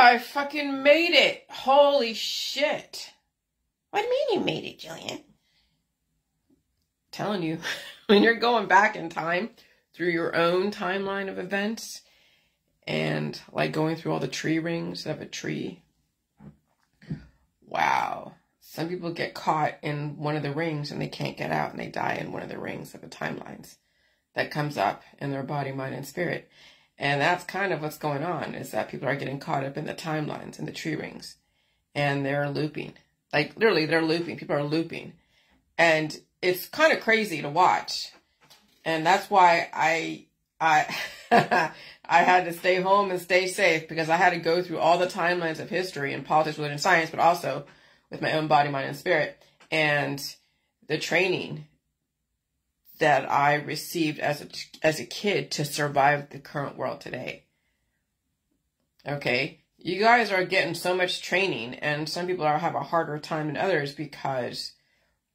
I fucking made it. Holy shit. What do you mean you made it, Jillian? Telling you, when you're going back in time through your own timeline of events and like going through all the tree rings of a tree. Wow. Some people get caught in one of the rings and they can't get out and they die in one of the rings of the timelines that comes up in their body, mind, and spirit. And that's kind of what's going on, is that people are getting caught up in the timelines and the tree rings and they're looping. Like literally they're looping. People are looping. And it's kind of crazy to watch. And that's why I I had to stay home and stay safe, because I had to go through all the timelines of history and politics, religion, science, but also with my own body, mind, and spirit, and the training that I received as a kid to survive the current world today. Okay, you guys are getting so much training, and some people have a harder time than others because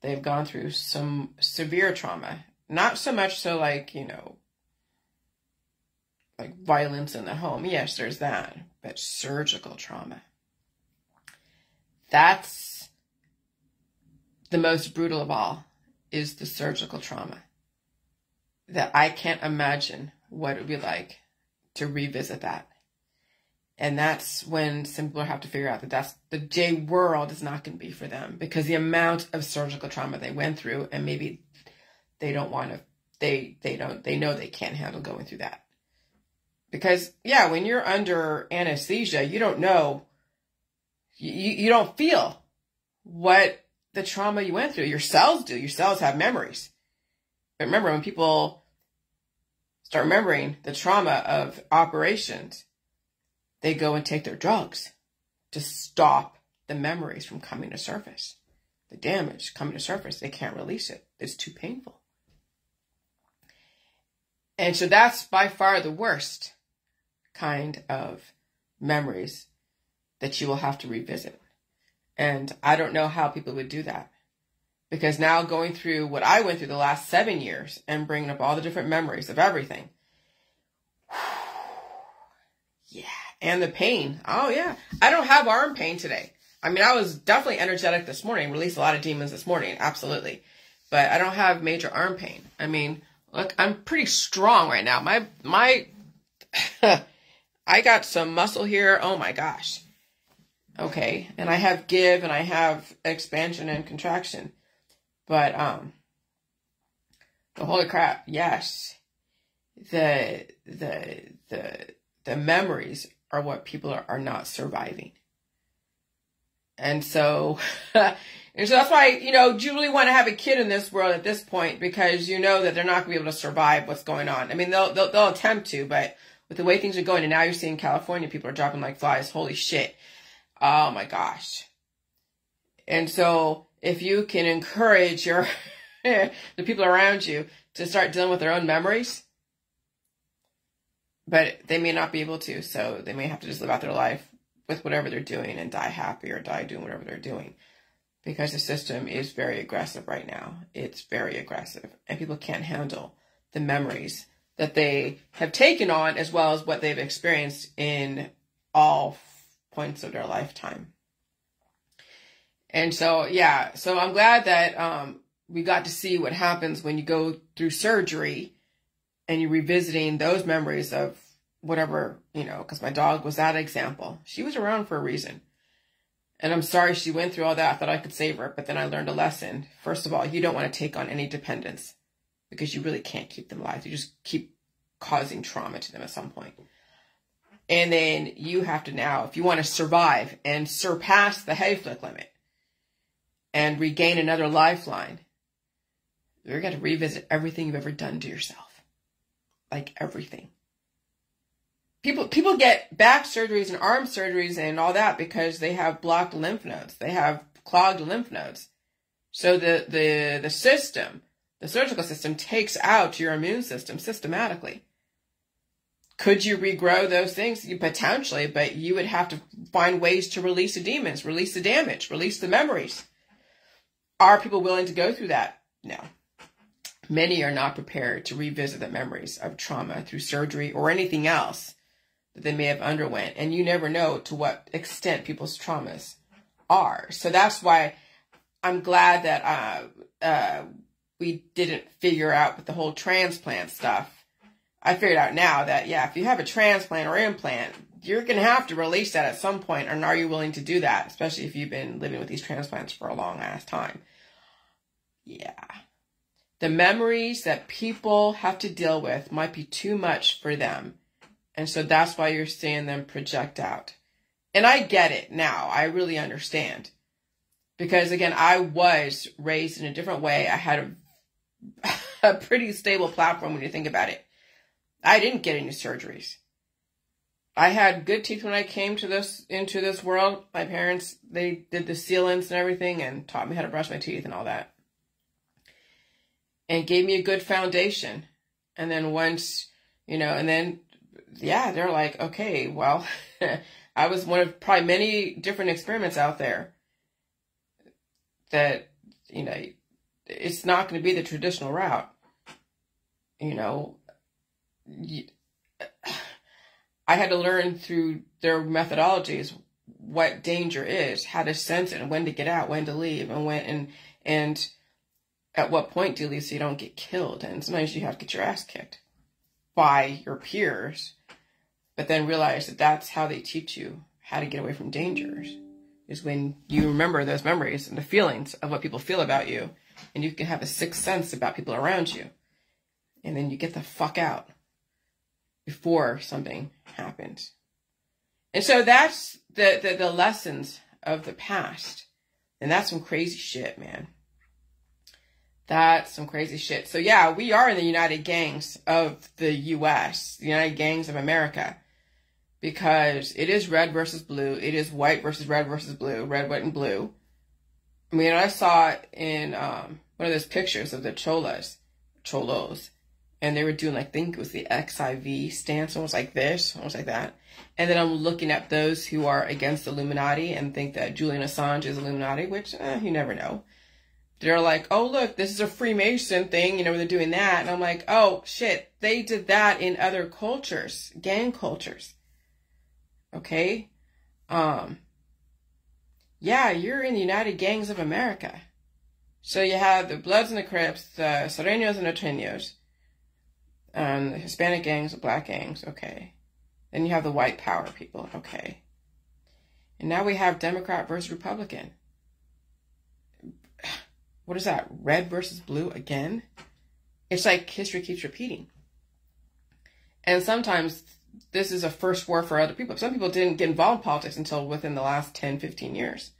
they've gone through some severe trauma. Not so much so like, you know, like violence in the home. Yes, there's that. But surgical trauma. That's the most brutal of all, is the surgical trauma. That I can't imagine what it would be like to revisit that. And that's when some people have to figure out that the J world is not going to be for them, because the amount of surgical trauma they went through, and maybe they don't want to, they know they can't handle going through that. Because, yeah, when you're under anesthesia, you don't know, you don't feel what the trauma you went through. Your cells do. Your cells have memories. But remember, when people start remembering the trauma of operations, they go and take their drugs to stop the memories from coming to surface. The damage coming to surface, they can't release it. It's too painful. And so that's by far the worst kind of memories that you will have to revisit. And I don't know how people would do that. Because now going through what I went through the last 7 years and bringing up all the different memories of everything. Yeah. And the pain. Oh, yeah. I don't have arm pain today. I mean, I was definitely energetic this morning. Released a lot of demons this morning. Absolutely. But I don't have major arm pain. I mean, look, I'm pretty strong right now. My I got some muscle here. Oh my gosh. Okay. And I have give and I have expansion and contraction. But, holy crap. Yes. The memories are what people are not surviving. And so, and so that's why, you know, do you really want to have a kid in this world at this point? Because you know that they're not going to be able to survive what's going on. I mean, they'll attempt to, but with the way things are going, and now you're seeing California, people are dropping like flies. Holy shit. Oh my gosh. And so if you can encourage the people around you to start dealing with their own memories, but they may not be able to, so they may have to just live out their life with whatever they're doing and die happy or die doing whatever they're doing. Because the system is very aggressive right now. It's very aggressive. And people can't handle the memories that they have taken on, as well as what they've experienced in all points of their lifetime. And so, yeah, so I'm glad that we got to see what happens when you go through surgery and you're revisiting those memories of whatever, you know, because my dog was that example. She was around for a reason. And I'm sorry she went through all that. I thought I could save her, but then I learned a lesson. First of all, you don't want to take on any dependents, because you really can't keep them alive. You just keep causing trauma to them at some point. And then you have to now, if you want to survive and surpass the Hayflick limit and regain another lifeline, you're going to revisit everything you've ever done to yourself. Like everything. People get back surgeries and arm surgeries and all that because they have blocked lymph nodes. They have clogged lymph nodes. So the system, the surgical system, takes out your immune system systematically. Could you regrow those things? You potentially, but you would have to find ways to release the demons, release the damage, release the memories. Are people willing to go through that? No. Many are not prepared to revisit the memories of trauma through surgery or anything else that they may have underwent. And you never know to what extent people's traumas are. So that's why I'm glad that we didn't figure out with the whole transplant stuff. I figured out now that, yeah, if you have a transplant or implant, you're going to have to release that at some point. And are you willing to do that? Especially if you've been living with these transplants for a long ass time. Yeah. The memories that people have to deal with might be too much for them. And so that's why you're seeing them project out. And I get it now. I really understand. Because again, I was raised in a different way. I had a pretty stable platform when you think about it. I didn't get any surgeries. I had good teeth when I came into this world. My parents, they did the sealants and everything and taught me how to brush my teeth and all that. And gave me a good foundation. And then once, and then, yeah, they're like, okay, well, I was one of probably many different experiments out there that, it's not going to be the traditional route. I had to learn through their methodologies what danger is, how to sense it, and when to get out, when to leave, and when and at what point to leave so you don't get killed. And sometimes you have to get your ass kicked by your peers, but then realize that that's how they teach you how to get away from dangers, is when you remember those memories and the feelings of what people feel about you, and you can have a sixth sense about people around you, and then you get the fuck out before something happens. And so that's the lessons of the past. And that's some crazy shit, man. That's some crazy shit. So yeah, we are in the United Gangs of the US, the United Gangs of America, because it is red versus blue. It is white versus red versus blue, red, white, and blue. I mean, I saw it in one of those pictures of the cholos, and they were doing, I think it was the XIV stance, almost like this, almost like that. And then I'm looking at those who are against the Illuminati and think that Julian Assange is Illuminati, which you never know. They're like, oh, look, this is a Freemason thing, where they're doing that. And I'm like, oh, shit, they did that in other cultures, gang cultures. Okay? Yeah, you're in the United Gangs of America. So you have the Bloods and the Crips, the Serenos and the Norteños, the Hispanic gangs, the black gangs, okay. Then you have the white power people, okay. And now we have Democrat versus Republican. What is that? Red versus blue again? It's like history keeps repeating. And sometimes this is a first war for other people. Some people didn't get involved in politics until within the last 10, 15 years.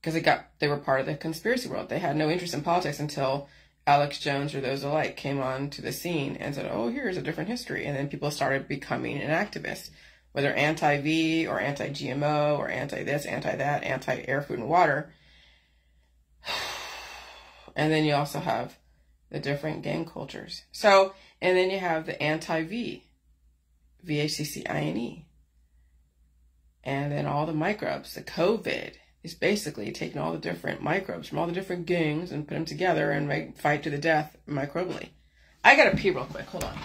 Because they were part of the conspiracy world. They had no interest in politics until Alex Jones or those alike came on to the scene and said, oh, here's a different history. And then people started becoming an activist, whether anti-V or anti-GMO or anti-this, anti-that, anti-air, food, and water. And then you also have the different gang cultures. So, and then you have the anti-V, VACCINE. And then all the microbes, the COVID, is basically taking all the different microbes from all the different gangs and put them together and fight to the death microbially. I gotta pee real quick. Hold on.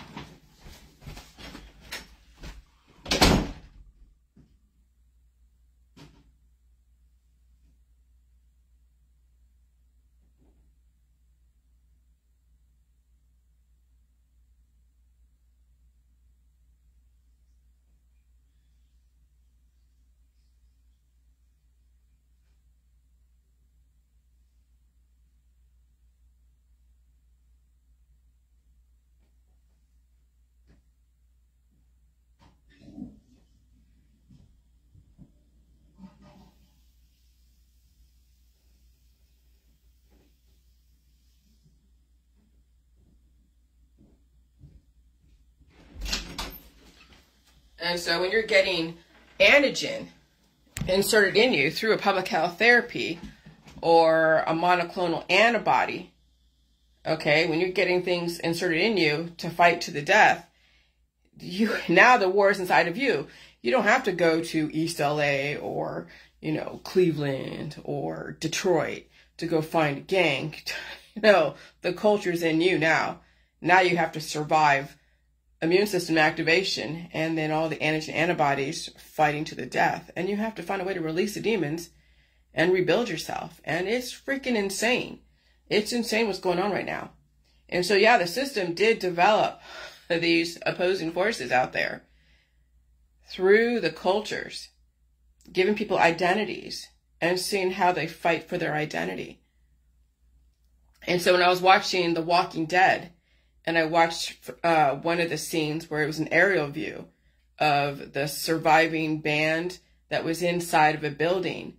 And so when you're getting antigen inserted in you through a public health therapy or a monoclonal antibody, okay, when you're getting things inserted in you to fight to the death, now the war is inside of you. You don't have to go to East LA or, Cleveland or Detroit to go find a gang. The culture's in you now. Now you have to survive immune system activation, and then all the antigen antibodies fighting to the death. And you have to find a way to release the demons and rebuild yourself. And it's freaking insane. It's insane what's going on right now. And so, yeah, the system did develop these opposing forces out there through the cultures, giving people identities and seeing how they fight for their identity. And so when I was watching The Walking Dead, and I watched one of the scenes where it was an aerial view of the surviving band that was inside of a building,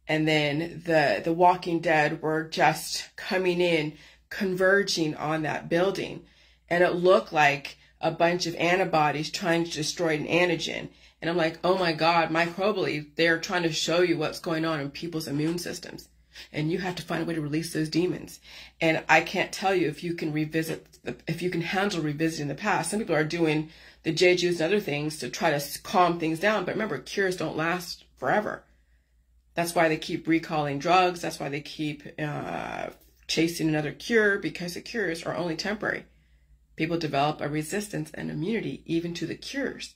and then the Walking Dead were just coming in, converging on that building, and it looked like a bunch of antibodies trying to destroy an antigen. And I'm like, oh my God, microbially, they're trying to show you what's going on in people's immune systems. And you have to find a way to release those demons. And I can't tell you if you can if you can handle revisiting the past. Some people are doing the Jeju's and other things to try to calm things down. But remember, cures don't last forever. That's why they keep recalling drugs. That's why they keep chasing another cure, because the cures are only temporary. People develop a resistance and immunity even to the cures.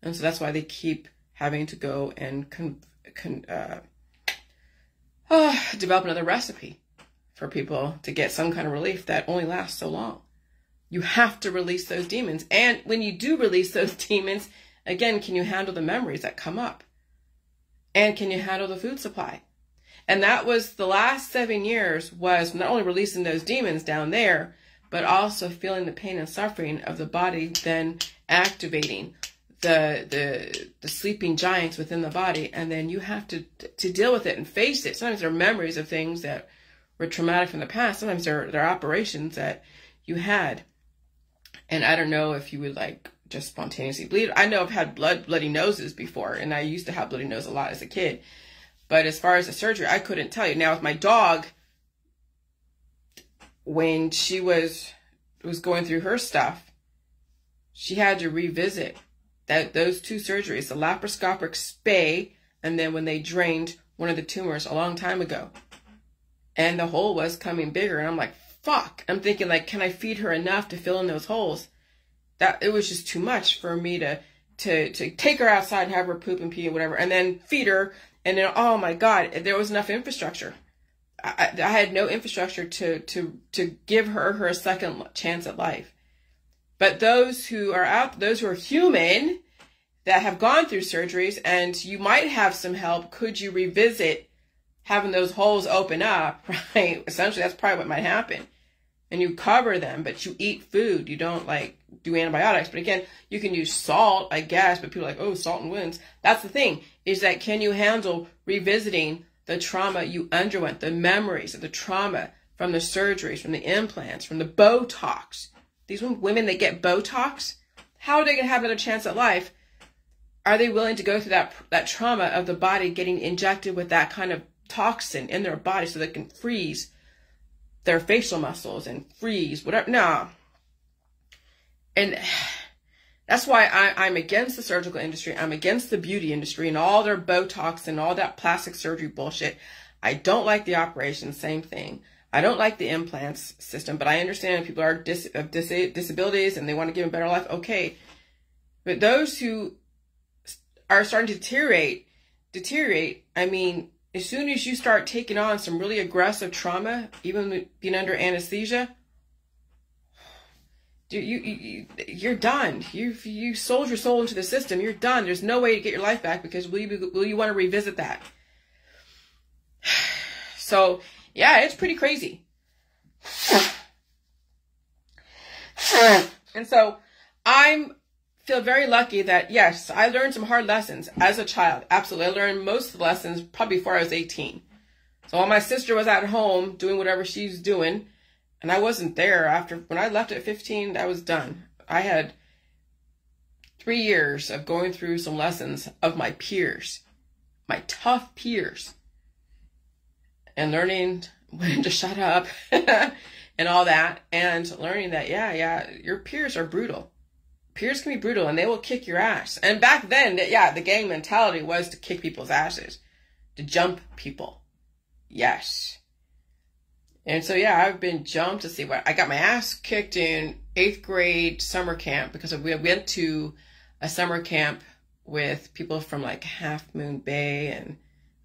And so that's why they keep having to go and develop another recipe for people to get some kind of relief that only lasts so long. You have to release those demons. And when you do release those demons, again, can you handle the memories that come up? And can you handle the food supply? And that was the last 7 years, was not only releasing those demons down there, but also feeling the pain and suffering of the body, then activating the sleeping giants within the body. And then you have to deal with it and face it. Sometimes they're memories of things that were traumatic from the past. Sometimes they're operations that you had. And I don't know if you would like just spontaneously bleed. I know I've had bloody noses before, and I used to have bloody nose a lot as a kid. But as far as the surgery, I couldn't tell you. Now with my dog, when she was going through her stuff, she had to revisit those 2 surgeries, the laparoscopic spay, and then when they drained one of the tumors a long time ago. And the hole was coming bigger, and I'm like, fuck. I'm thinking, like, can I feed her enough to fill in those holes? That it was just too much for me to take her outside and have her poop and pee or whatever, and then feed her. And then, oh my God, there was enough infrastructure. I had no infrastructure to give her a second chance at life. But those who are human, that have gone through surgeries, and you might have some help, could you revisit having those holes open up, right? Essentially, that's probably what might happen. And you cover them, but you eat food. You don't like do antibiotics. But again, you can use salt, I guess, but people are like, oh, salt and wounds. That's the thing, is that can you handle revisiting the trauma you underwent, the memories of the trauma from the surgeries, from the implants, from the Botox? These women that get Botox, how are they going to have another chance at life? Are they willing to go through that trauma of the body getting injected with that kind of toxin in their body so they can freeze their facial muscles and freeze whatever? No. And that's why I'm against the surgical industry. I'm against the beauty industry and all their Botox and all that plastic surgery bullshit. I don't like the operation, same thing. I don't like the implants system, but I understand people are have disabilities and they want to give a better life. Okay. But those who are starting to deteriorate, I mean, as soon as you start taking on some really aggressive trauma, even being under anesthesia, you're done. You sold your soul into the system. You're done. There's no way to get your life back, because will you want to revisit that? So yeah, it's pretty crazy. And so I feel very lucky that, yes, I learned some hard lessons as a child. Absolutely. I learned most of the lessons probably before I was 18. So while my sister was at home doing whatever she's doing, and I wasn't there when I left at 15, I was done. I had 3 years of going through some lessons of my peers, my tough peers, and learning when to shut up and all that, and learning that, yeah, your peers are brutal. Peers can be brutal, and they will kick your ass. And back then, yeah, the gang mentality was to kick people's asses, to jump people. Yes. And so, yeah, I've been jumped to see what I got my ass kicked in 8th grade summer camp, because we went to a summer camp with people from like Half Moon Bay and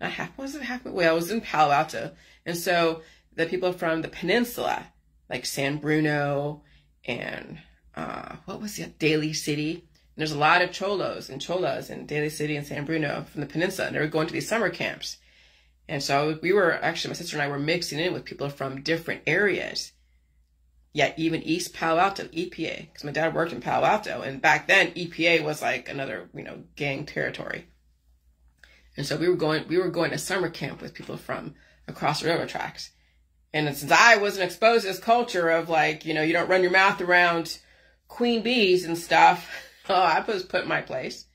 not half, was it Half Moon? Well, I was in Palo Alto. And so the people from the peninsula, like San Bruno and what was it? Daly City. And there's a lot of cholos and cholas in Daly City and San Bruno from the peninsula. And they were going to these summer camps. And so we were actually, my sister and I were mixing in with people from different areas. Yeah, even East Palo Alto, EPA, because my dad worked in Palo Alto. And back then, EPA was like another, gang territory. And so we were going to summer camp with people from across the railroad tracks. And since I wasn't exposed to this culture of like, you don't run your mouth around queen bees and stuff, I was put in my place.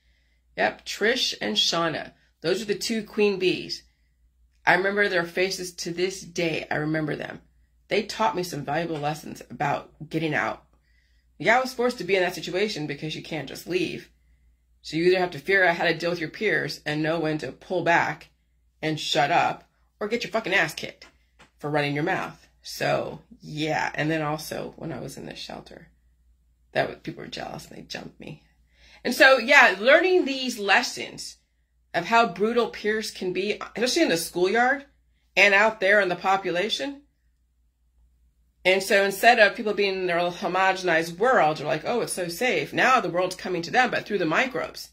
Yep, Trish and Shauna. Those are the 2 queen bees. I remember their faces to this day. I remember them. They taught me some valuable lessons about getting out. Yeah, I was forced to be in that situation because you can't just leave. So you either have to figure out how to deal with your peers and know when to pull back and shut up, or get your fucking ass kicked for running your mouth. So yeah, and then also when I was in the shelter, people were jealous and they jumped me. And so yeah, learning these lessons of how brutal peers can be, especially in the schoolyard and out there in the population. And so instead of people being in their homogenized world, they're like, oh, it's so safe. Now the world's coming to them, but through the microbes.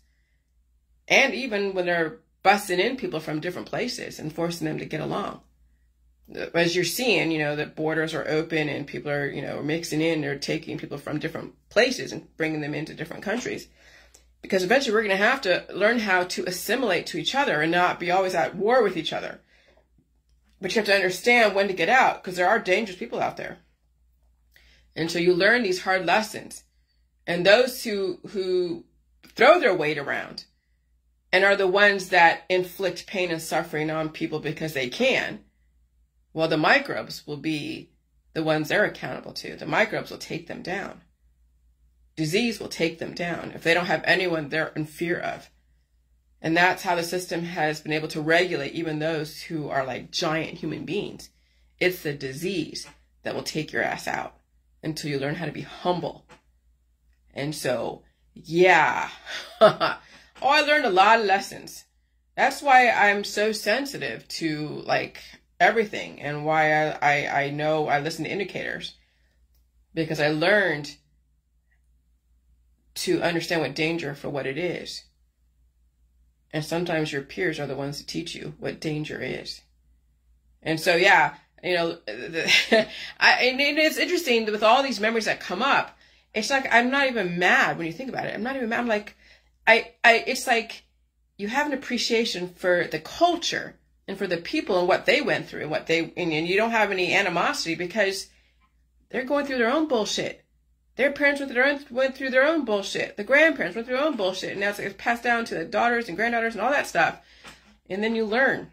And even when they're busting in people from different places and forcing them to get along. As you're seeing, that borders are open and people are, mixing in. They're taking people from different places and bringing them into different countries. Because eventually we're going to have to learn how to assimilate to each other and not be always at war with each other. But you have to understand when to get out, because there are dangerous people out there. And so you learn these hard lessons. And those who throw their weight around and are the ones that inflict pain and suffering on people because they can, well, the microbes will be the ones they're accountable to. The microbes will take them down. Disease will take them down if they don't have anyone they're in fear of. And that's how the system has been able to regulate even those who are like giant human beings. It's the disease that will take your ass out until you learn how to be humble. And so, yeah. I learned a lot of lessons. That's why I'm so sensitive to like everything, and why I know I listen to indicators, because I learned to understand what danger for what it is. And sometimes your peers are the ones that teach you what danger is. And so, yeah, and it's interesting with all these memories that come up. It's like, I'm not even mad when you think about it. I'm not even mad. I'm like, it's like you have an appreciation for the culture and for the people and what they went through and you don't have any animosity because they're going through their own bullshit. Their parents went through their own bullshit. The grandparents went through their own bullshit. And now it's passed down to the daughters and granddaughters and all that stuff. And then you learn.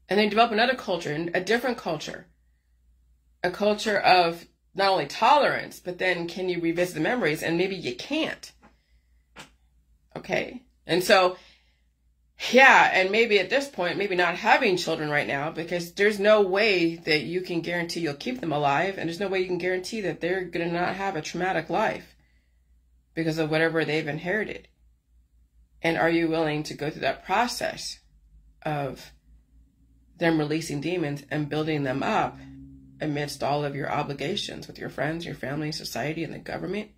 And then develop another culture, a different culture. A culture of not only tolerance, but then can you revisit the memories? And maybe you can't. Okay? And so, yeah, and maybe at this point, maybe not having children right now, because there's no way that you can guarantee you'll keep them alive, and there's no way you can guarantee that they're going to not have a traumatic life because of whatever they've inherited. And are you willing to go through that process of them releasing demons and building them up amidst all of your obligations with your friends, your family, society, and the government?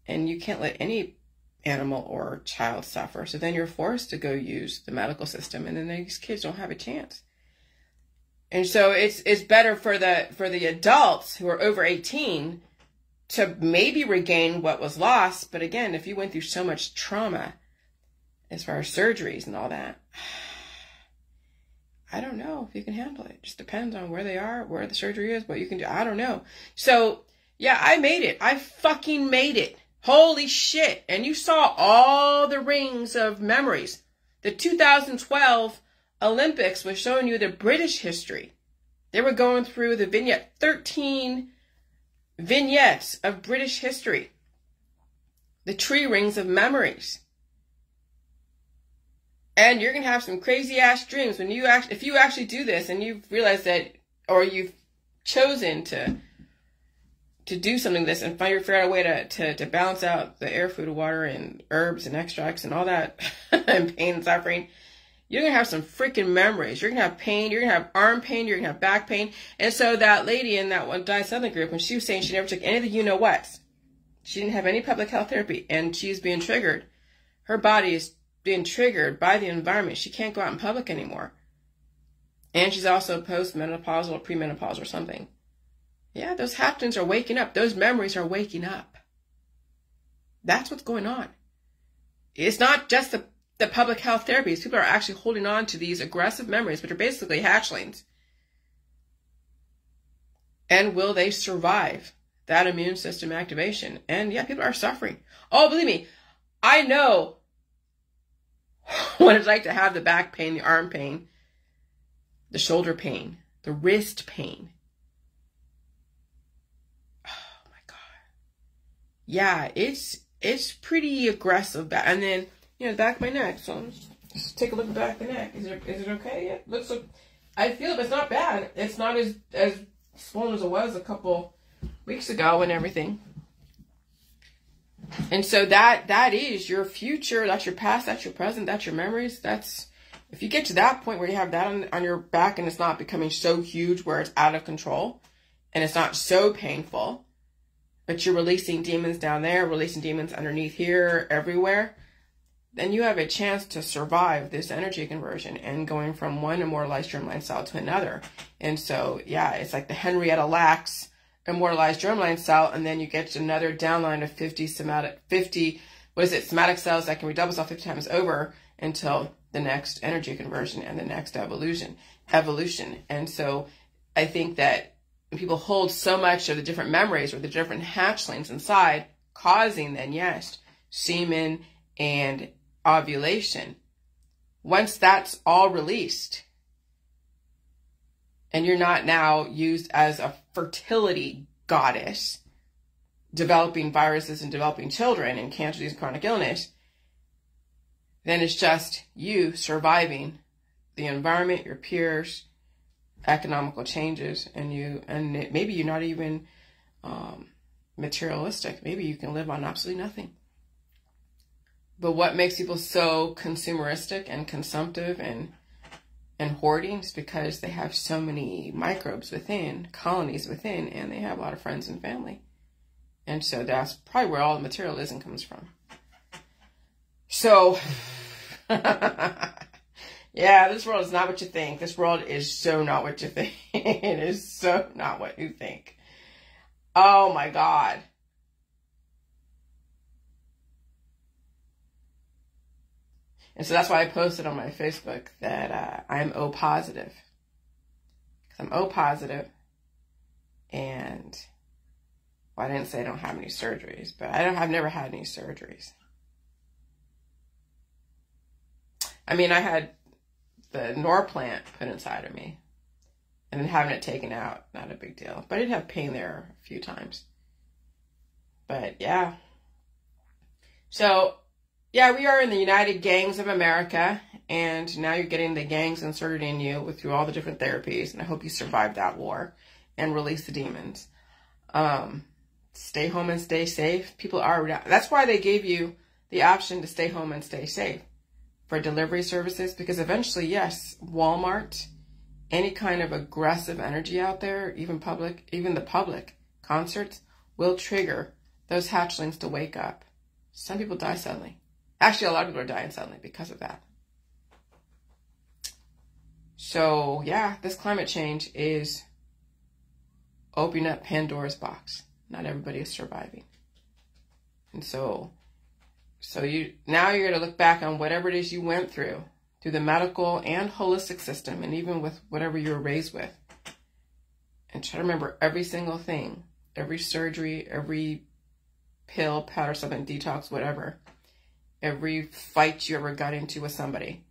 And you can't let any animal or child suffer. So then you're forced to go use the medical system, and then these kids don't have a chance. And so it's better for the adults who are over 18 to maybe regain what was lost. But again, if you went through so much trauma as far as surgeries and all that, I don't know if you can handle it. It just depends on where they are, where the surgery is, what you can do. I don't know. So yeah, I made it. I fucking made it. Holy shit. And you saw all the rings of memories. The 2012 Olympics was showing you the British history. They were going through the vignette, 13 vignettes of British history. The tree rings of memories. And you're going to have some crazy ass dreams when if you actually do this and you've realized that, or you've chosen to to do something like this and figure out a way to balance out the air, food, water, and herbs and extracts and all that and pain and suffering, you're going to have some freaking memories. You're going to have pain. You're going to have arm pain. You're going to have back pain. And so that lady in that one Diet Southern group, when she was saying she never took any of the you-know-whats, she didn't have any public health therapy, and she's being triggered. Her body is being triggered by the environment. She can't go out in public anymore. And she's also post-menopausal or premenopausal or something. Yeah, those haptens are waking up. Those memories are waking up. That's what's going on. It's not just the public health therapies. People are actually holding on to these aggressive memories, which are basically hatchlings. And will they survive that immune system activation? And yeah, people are suffering. Oh, believe me, I know what it's like to have the back pain, the arm pain, the shoulder pain, the wrist pain. Oh my God. Yeah, it's pretty aggressive. And then, you know, the back of my neck. So just take a look at the back of the neck. Is it okay? Yeah, looks like, I feel it, but it's not bad. It's not as swollen as it was a couple weeks ago and everything. And so that is your future. That's your past. That's your present. That's your memories. That's, if you get to that point where you have that on your back and it's not becoming so huge where it's out of control and it's not so painful, but you're releasing demons down there, releasing demons underneath here, everywhere, then you have a chance to survive this energy conversion and going from one immortalized germline cell to another. And so, yeah, it's like the Henrietta Lacks immortalized germline cell, and then you get another downline of 50 somatic cells that can redouble cell 50 times over until the next energy conversion and the next evolution. And so I think that when people hold so much of the different memories or the different hatchlings inside, causing then, yes, semen and ovulation, once that's all released and you're not now used as a fertility goddess developing viruses and developing children and cancer, disease, and chronic illness, then it's just you surviving the environment, your peers, economical changes, and maybe you're not even materialistic. Maybe you can live on absolutely nothing. But what makes people so consumeristic and consumptive and hoarding is because they have so many microbes within, colonies within, and they have a lot of friends and family. And so that's probably where all the materialism comes from. So, yeah, this world is not what you think. This world is so not what you think. It is so not what you think. Oh my God. And so that's why I posted on my Facebook that I'm O positive. Because I'm O positive. And, well, I didn't say I don't have any surgeries, but I've never had any surgeries. I mean, I had the Norplant put inside of me. And then having it taken out, not a big deal. But I did have pain there a few times. But, yeah. So, yeah, we are in the United Gangs of America, and now you're getting the gangs inserted in you through all the different therapies, and I hope you survive that war and release the demons. Stay home and stay safe. People are, that's why they gave you the option to stay home and stay safe for delivery services, because eventually, yes, Walmart, any kind of aggressive energy out there, even the public concerts will trigger those hatchlings to wake up. Some people die suddenly. Actually, a lot of people are dying suddenly because of that. So, yeah, this climate change is opening up Pandora's box. Not everybody is surviving. And so now you're going to look back on whatever it is you went through the medical and holistic system, and even with whatever you were raised with, and try to remember every single thing, every surgery, every pill, powder, supplement, detox, whatever. Every fight you ever got into with somebody.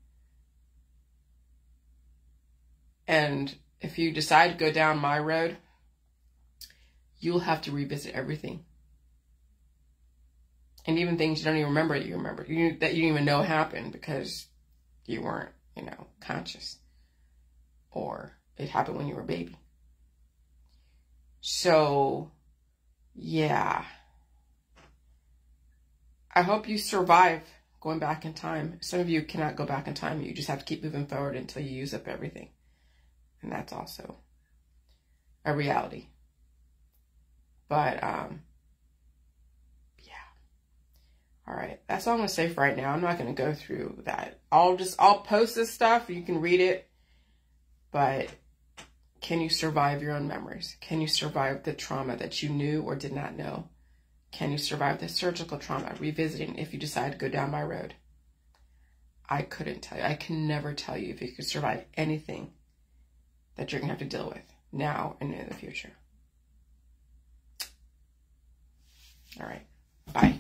And if you decide to go down my road, you'll have to revisit everything. And even things you don't even remember that you remember. That you didn't even know happened because you weren't, conscious. Or it happened when you were a baby. So, Yeah. I hope you survive going back in time. Some of you cannot go back in time. You just have to keep moving forward until you use up everything. And that's also a reality. But, yeah. All right. That's all I'm going to say for right now. I'm not going to go through that. I'll post this stuff. You can read it. But can you survive your own memories? Can you survive the trauma that you knew or did not know? Can you survive the surgical trauma, revisiting if you decide to go down my road? I couldn't tell you. I can never tell you if you could survive anything that you're going to have to deal with now and in the future. All right. Bye.